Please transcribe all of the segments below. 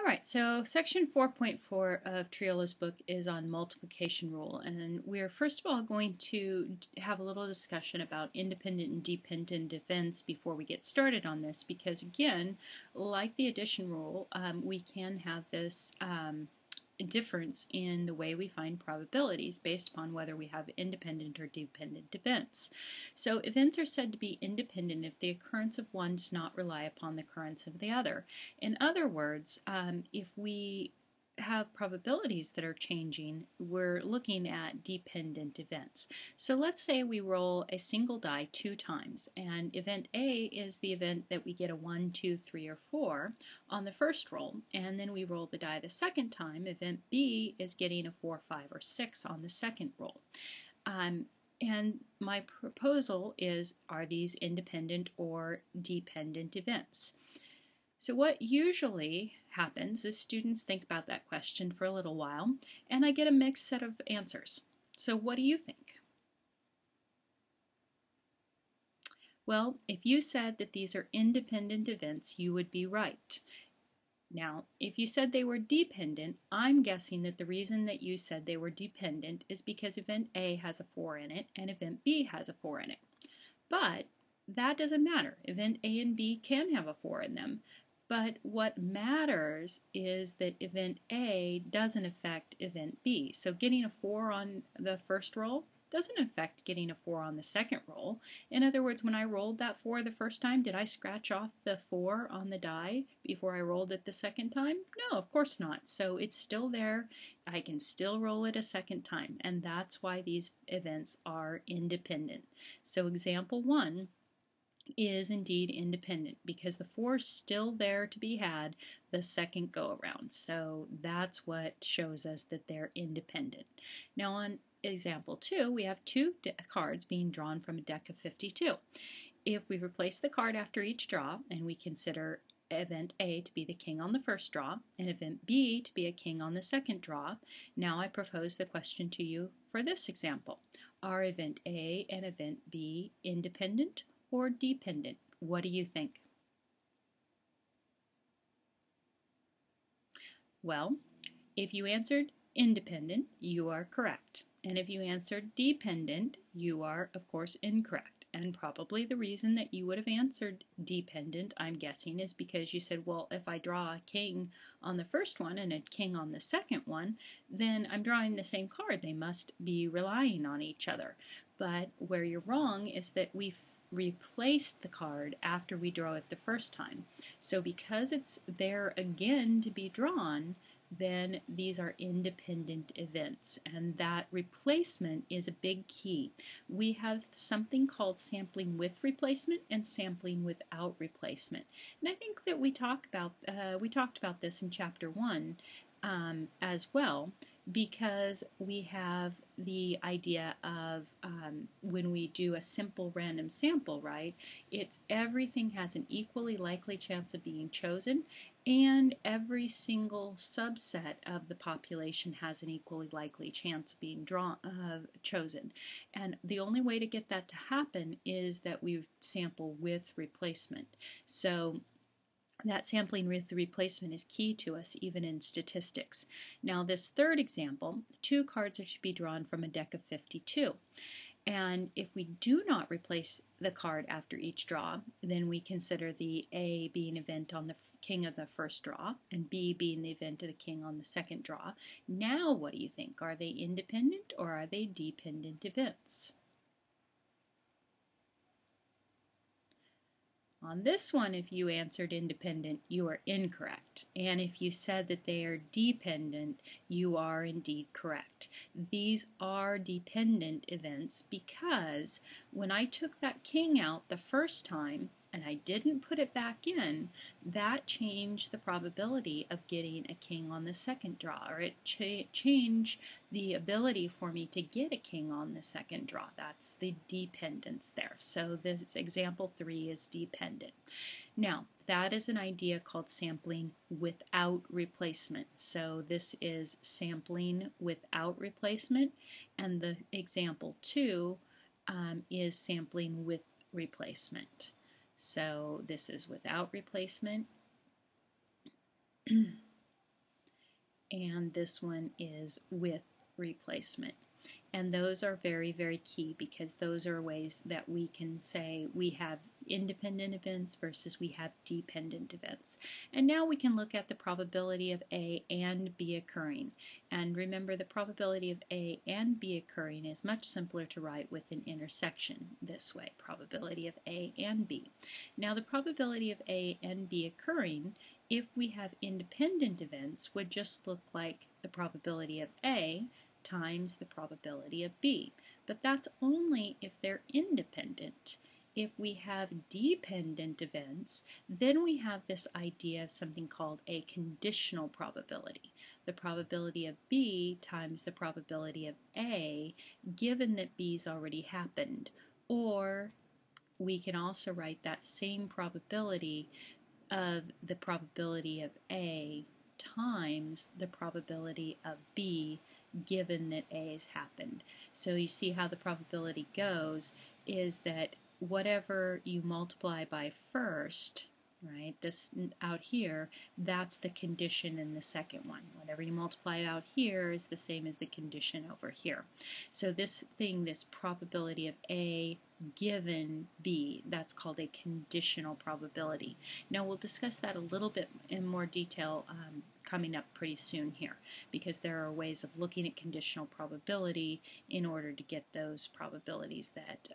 All right, so section 4.4 of Triola's book is on multiplication rule, and we're first of all going to have a little discussion about independent and dependent events before we get started on this, because again, like the addition rule, we can have this difference in the way we find probabilities based upon whether we have independent or dependent events. So events are said to be independent if the occurrence of one does not rely upon the occurrence of the other. In other words, if we have probabilities that are changing, we're looking at dependent events. So let's say we roll a single die 2 times, and event A is the event that we get a 1, 2, 3, or 4 on the first roll, and then we roll the die the second time. Event B is getting a 4, 5, or 6 on the second roll. And my proposal is, are these independent or dependent events? So what usually happens is students think about that question for a little while, and I get a mixed set of answers. So what do you think? Well, if you said that these are independent events, you would be right. Now, if you said they were dependent, I'm guessing that the reason that you said they were dependent is because event A has a 4 in it and event B has a 4 in it. But that doesn't matter. Event A and B can have a 4 in them. But what matters is that event A doesn't affect event B. So getting a 4 on the first roll doesn't affect getting a 4 on the second roll. In other words, when I rolled that 4 the first time, did I scratch off the 4 on the die before I rolled it the second time? No, of course not. So it's still there. I can still roll it a second time, and that's why these events are independent. So example 1 is indeed independent because the 4 is still there to be had the second go around. So that's what shows us that they're independent. Now on example 2, we have 2 cards being drawn from a deck of 52. If we replace the card after each draw and we consider event A to be the king on the first draw and event B to be a king on the second draw, now I propose the question to you for this example. Are event A and event B independent or dependent? What do you think? Well, if you answered independent, you are correct. And if you answered dependent, you are, of course, incorrect. And probably the reason that you would have answered dependent, I'm guessing, is because you said, well, if I draw a king on the first one and a king on the second one, then I'm drawing the same card. They must be relying on each other. But where you're wrong is that we've replaced the card after we draw it the first time. So because it's there again to be drawn, then these are independent events, and that replacement is a big key. We have something called sampling with replacement and sampling without replacement, and I think that we talked about this in chapter 1 as well, because we have the idea of when we do a simple random sample, right, it's everything has an equally likely chance of being chosen, and every single subset of the population has an equally likely chance of being chosen. And the only way to get that to happen is that we sample with replacement. So that sampling with the replacement is key to us even in statistics. Now this third example, 2 cards are to be drawn from a deck of 52. And if we do not replace the card after each draw, then we consider the A being event on the king of the first draw and B being the event of the king on the second draw. Now what do you think? Are they independent or are they dependent events? On this one, if you answered independent, you are incorrect. And if you said that they are dependent, you are indeed correct. These are dependent events because when I took that king out the first time and I didn't put it back in, that changed the probability of getting a king on the second draw, or it changed the ability for me to get a king on the second draw. That's the dependence there. So this example 3 is dependent. Now, that is an idea called sampling without replacement. So this is sampling without replacement, and the example 2 is sampling with replacement. So this is without replacement. and this one is with replacement. And those are very, very key because those are ways that we can say we have independent events versus we have dependent events. And now we can look at the probability of A and B occurring. And remember, the probability of A and B occurring is much simpler to write with an intersection this way, probability of A and B. Now the probability of A and B occurring, if we have independent events, would just look like the probability of A times the probability of B. But that's only if they're independent. If we have dependent events, then we have this idea of something called a conditional probability. The probability of B times the probability of A, given that B's already happened. Or we can also write that same probability of the probability of A times the probability of B, given that A has happened. So you see how the probability goes is that whatever you multiply by first, right, this out here, that's the condition in the second one. Whatever you multiply out here is the same as the condition over here. So this thing, this probability of A given B, that's called a conditional probability. Now we'll discuss that a little bit in more detail coming up pretty soon here, because there are ways of looking at conditional probability in order to get those probabilities that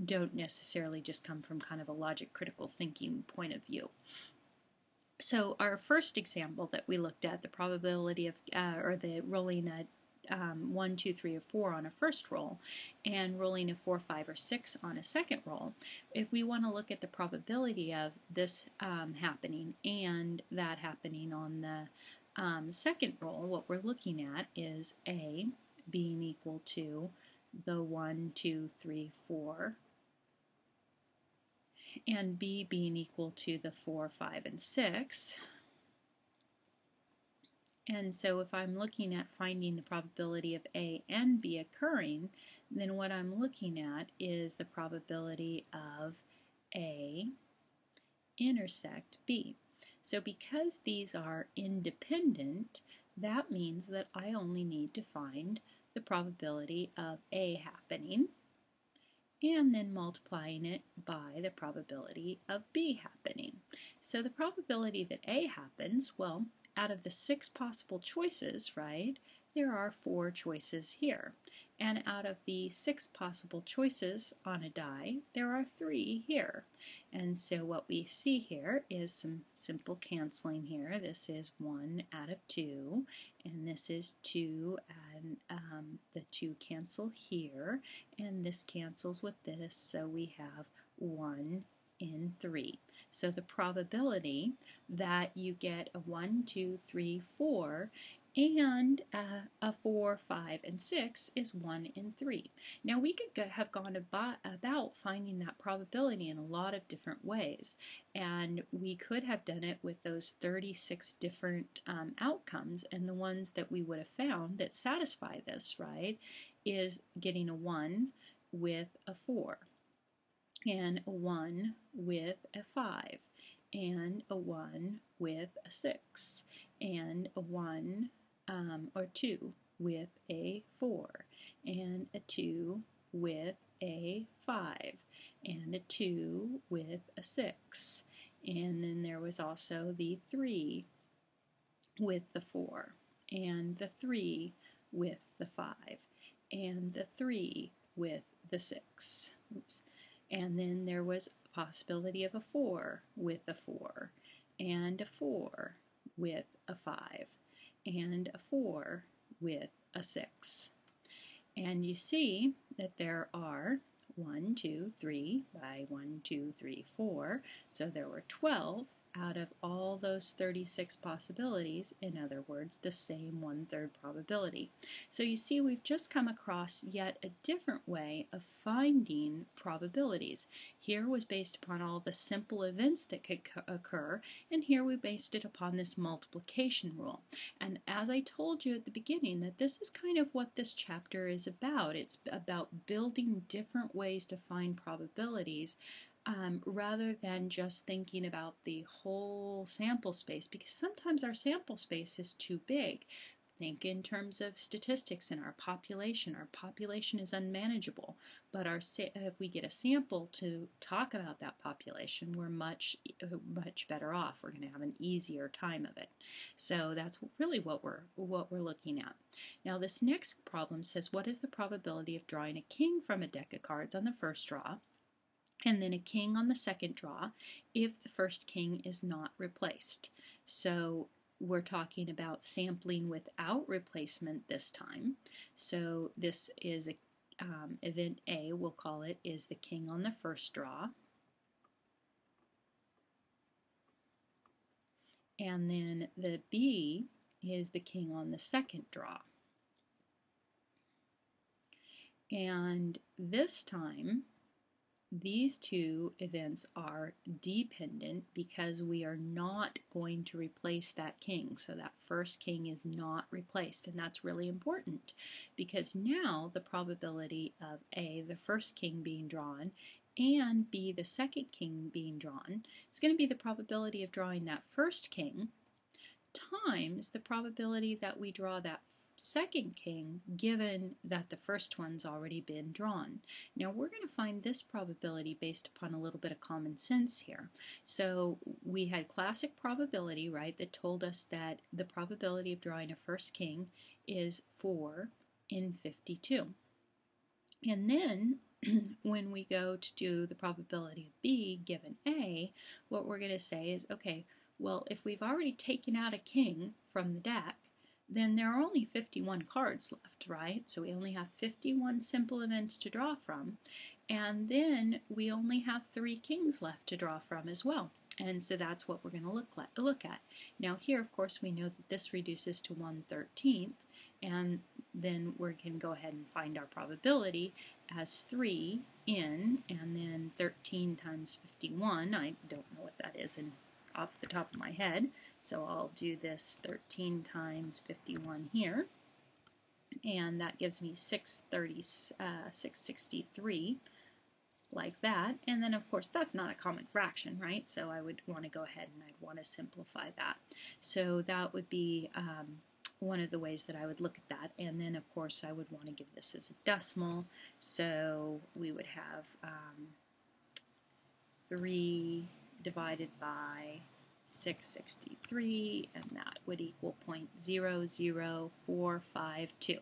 don't necessarily just come from kind of a logic critical thinking point of view. So our first example that we looked at, the probability of, or the rolling a 1, 2, 3, or 4 on a first roll, and rolling a 4, 5, or 6 on a second roll, if we want to look at the probability of this happening and that happening on the second roll, what we're looking at is A being equal to the 1, 2, 3, 4, and B being equal to the 4, 5, and 6. And so if I'm looking at finding the probability of A and B occurring, then what I'm looking at is the probability of A intersect B. So because these are independent, that means that I only need to find the probability of A happening and then multiplying it by the probability of B happening. So the probability that A happens, well, out of the 6 possible choices, right, there are 4 choices here. And out of the 6 possible choices on a die, there are 3 here. And so what we see here is some simple canceling here. This is 1 out of 2, and this is 2, and the 2 cancel here, and this cancels with this, so we have 1 in 3. So the probability that you get a 1, 2, 3, 4 and a 4, 5, and 6 is 1 in 3. Now we could have gone about finding that probability in a lot of different ways, and we could have done it with those 36 different outcomes, and the ones that we would have found that satisfy this, right, is getting a 1 with a 4, and a 1 with a 5, and a 1 with a 6, and a 1 or 2 with a 4, and a 2 with a 5, and a 2 with a 6, and then there was also the 3 with the 4, and the 3 with the 5, and the 3 with the 6. Oops. And then there was a possibility of a 4 with a 4, and a 4 with a 5, and a 4 with a 6. And you see that there are 1, 2, 3 by 1, 2, 3, 4. So there were 12 out of all those 36 possibilities, in other words, the same 1/3 probability. So you see we've just come across yet a different way of finding probabilities. Here was based upon all the simple events that could occur, and here we based it upon this multiplication rule. And as I told you at the beginning, that this is kind of what this chapter is about. It's about building different ways to find probabilities rather than just thinking about the whole sample space, because sometimes our sample space is too big. Think in terms of statistics in our population. Our population is unmanageable, but if we get a sample to talk about that population, we're much better off. We're going to have an easier time of it. So that's really what we're looking at. Now this next problem says, what is the probability of drawing a king from a deck of cards on the first draw, and then a king on the second draw if the first king is not replaced? So we're talking about sampling without replacement this time. So this is event A, we'll call it, is the king on the first draw. And then the B is the king on the second draw. And this time, these two events are dependent because we are not going to replace that king. So that first king is not replaced, and that's really important because now the probability of A, the first king being drawn, and B, the second king being drawn, is going to be the probability of drawing that first king times the probability that we draw that second king, given that the first one's already been drawn. Now we're going to find this probability based upon a little bit of common sense here. So we had classic probability, right, that told us that the probability of drawing a first king is 4 in 52. And then when we go to do the probability of B given A, what we're going to say is, okay, well, if we've already taken out a king from the deck, then there are only 51 cards left, right? So we only have 51 simple events to draw from, and then we only have 3 kings left to draw from as well. And so that's what we're going to look at. Now here, of course, we know that this reduces to 1/13, and then we can go ahead and find our probability as 3 in, and then 13 times 51. I don't know what that is off the top of my head, so I'll do this 13 times 51 here, and that gives me 663, like that. And then of course that's not a common fraction, right? So I would want to go ahead and I'd want to simplify that. So that would be one of the ways that I would look at that. And then of course I would want to give this as a decimal, so we would have 3 divided by 663, and that would equal 0.00452.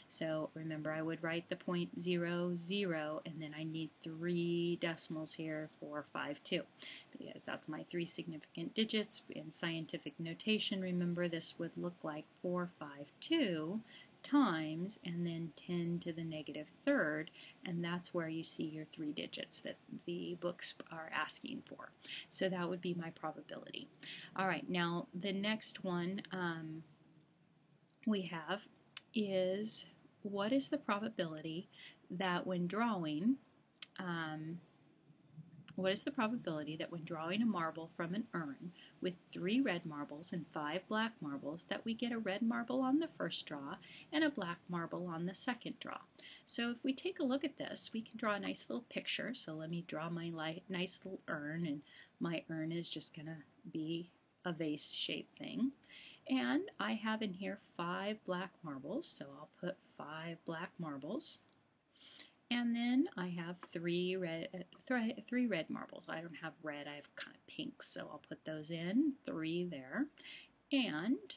So remember, I would write the 0.00, and then I need 3 decimals here for 52, because that's my 3 significant digits. In scientific notation, remember, this would look like 452 times and then 10 to the -3rd, and that's where you see your 3 digits that the books are asking for. So that would be my probability. All right, now the next one we have is, what is the probability that when drawing a marble from an urn with 3 red marbles and 5 black marbles, that we get a red marble on the first draw and a black marble on the second draw? So if we take a look at this, we can draw a nice little picture. So let me draw my nice little urn, and my urn is just going to be a vase-shaped thing. And I have in here 5 black marbles, so I'll put 5 black marbles. And then I have 3 red marbles. I don't have red, I have kind of pink, so I'll put those in, 3 there. And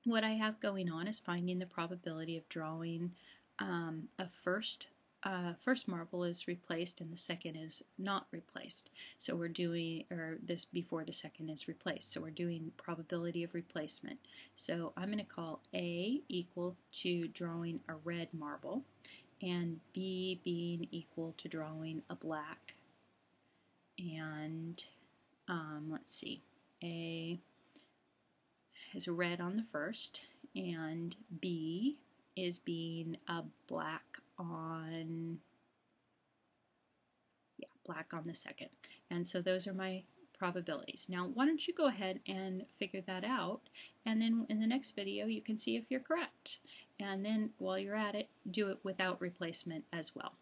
what I have going on is finding the probability of drawing a first marble is replaced and the second is not replaced. So we're doing, or this before the second is replaced. So we're doing probability of replacement. So I'm going to call A equal to drawing a red marble, and B being equal to drawing a black. And let's see, A is red on the first, and B is being a black on the second. And so those are my probabilities. Now why don't you go ahead and figure that out, and then in the next video you can see if you're correct. And then while you're at it, do it without replacement as well.